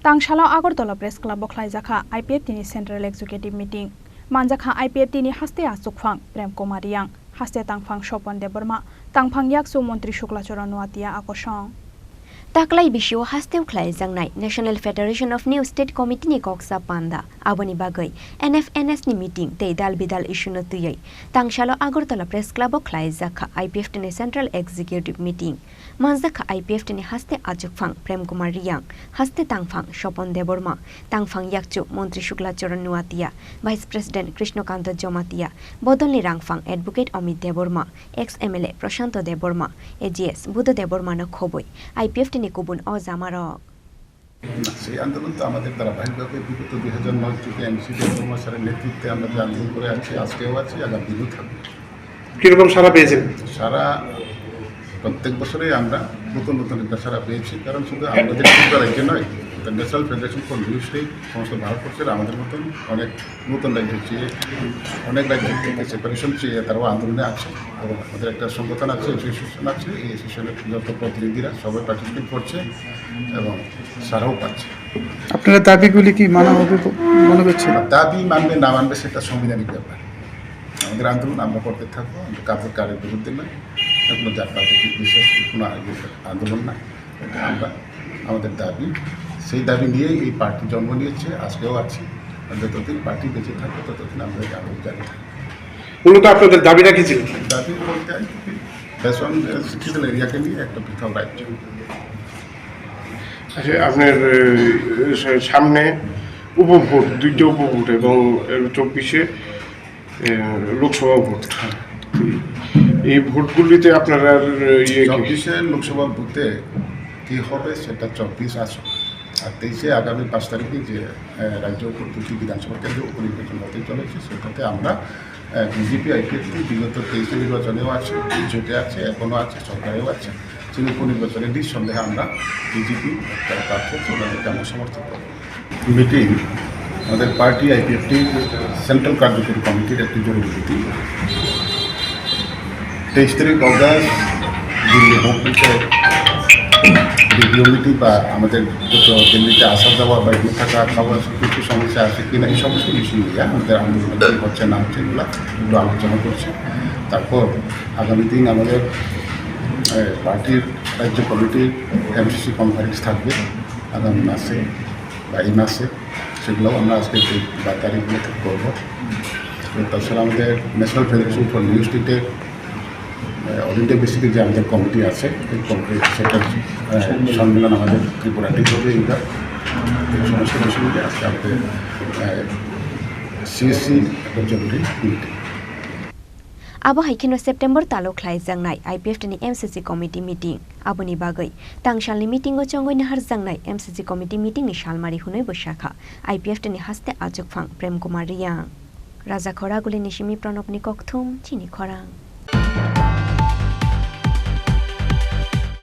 Tangshalo Agartala Press Club Boklaijakha IPFT ni Central Executive Meeting Manjakha IPFT ni haste asukphang Prem Kumar Yang haste tangphang Sopon Deborma tangphang yaksu Montri Shuklacharan Watia Akosong Taklai bisio haste ukhlai jangnai National Federation of New State Committee ni koksa panda aboni bagai NFNS ni meeting te dal bidal issue no tuyai Tangshalo Agartala Press Club Boklai jakha IPFT ni Central Executive Meeting Manjakha IPFT ni haste ajukphang Prem Kumar Yang haste tangphang Sopon Deborma tangphang yakchu Montri Shuklacharan Watia Vice President Krishnokanta Jomatia Bodolni Rangphang Advocate Amit Deborma ex MLA Prashanto Deborma AGS Buddha Deborma no khoboi IPFT ni kubun o jamarok সেই আন্দোলন তো আমাদের ধারাবাহিকভাবে বিগত 2009 থেকে MC Debbarma স্যারের নেতৃত্বে আমরা যে আন্দোলন করে আছি আজকেও আছি আগামী দিনেও থাকবে কিরকম সারা পেয়েছেন সারা প্রত্যেক বছরেই আমরা নতুন নতুন একটা সারা পেয়েছি কারণ শুধু আমাদের রাজ্যে নয় national federation for new state সমস্ত ভারতবর্ষের আমাদের মতন অনেক নতুন রাজ্য চেয়ে অনেক রাজ্য থেকে সেপারেশন চেয়ে তারাও আন্দোলনে আছে এবং আমাদের একটা সংগঠন আছে অ্যাসোসিয়েশন আছে এই অ্যাসোসিয়েশনের যত প্রতিনিধিরা সবাই পার্টিসিপেট করছে এবং সারাও পাচ্ছে আপনারা দাবিগুলি কি মানা হবে মনে করছেন দাবি মানবে না মানবে সেটা সাংবিধানিক ব্যাপার আমাদের আন্দোলন আমরা করতে থাকবো আমরা কারের বিরুদ্ধে নয় কোনো জাতীয় বিশেষ কোনো আন্দোলন না এটা আমরা আমাদের দাবি সেই দাবি নিয়েই এই পার্টি জন্ম নিয়েছে আজকেও আছে যতদিন পার্টি বেঁচে থাকবে ততদিন আমরা এই আন্দোলন জারি থাকবো মূলত আপনাদের দাবিটা কি ছিল দাবি বলতে বেসন সিটিজেন এরিয়াকে নিয়ে একটা পৃথক রাজ্য আচ্ছা আপনার সামনে উপভোট দুইটা উপভোট এবং 24-এ লোকসভা ভোট এই ভোটগুলিতে আপনারা 24-এ লোকসভা ভোটে কী হবে সেটা 24 আসো আর 23-এ আগামী 5 তারিখে যে রাজ্য দুটি বিধানসভা কেন্দ্র উপনির্বাচন হতে চলেছে সেটাতে আমরা বিজেপি আইপিএফটি বিগত 23-এ নির্বাচনেও আছে জোটে আছে এখনও আছে সরকারেও আছে সেই উপনির্বাচনে নিঃসন্দেহে আমরা বিজেপি তার প্রার্থী ওনাদেরকে আমরা সমর্থন করব মিটিং আমাদের পার্টি আইপিএফটি সেন্ট্রাল কার্যকরী কমিটির একটি জরুরি মিটিং 23 তারিখ August Delhi home review meeting বা আমাদের যত দিল্লিতে আসা যাওয়া বা এগুলো থাকা খাওয়ার কিছু সমস্যা আছে কিনা এই সমস্ত বিষয় নিয়ে আমাদের আন্দোলন হচ্ছে না হচ্ছে এগুলো আলোচনা করছে তারপর আগামী দিন আমাদের পার্টির রাজ্য কমিটির এমসিসি কনফারেন্স থাকবে আগামী মাসে বা এই মাসে সেগুলোও আমরা আজকে বা তারিখগুলোতে করবো তাছাড়া আমাদের ন্যাশনাল ফেডারেশন ফর নিউ স্টেটের অল ইন্ডিয়া বেসিকে যে আমাদের কমিটি আছে এই কমিটি সেটার সম্মেলন আমাদের ত্রিপুরাতেই হবে এইবার এই সমস্ত বিষয়গুলি আজকে আমাদের সিএসসি একটা জরুরি meeting Abo haikino September talo khlai jangnai IPFT ni MCC committee meeting aboni bagai tangshal ni meeting o chongoi nahar jangnai MCC committee meeting ni shalmari hunoi boshakha IPFT ni haste ajukphang Prem Kumar Yang Raja Khora guli nishimi pranop ni kokthum chini khorang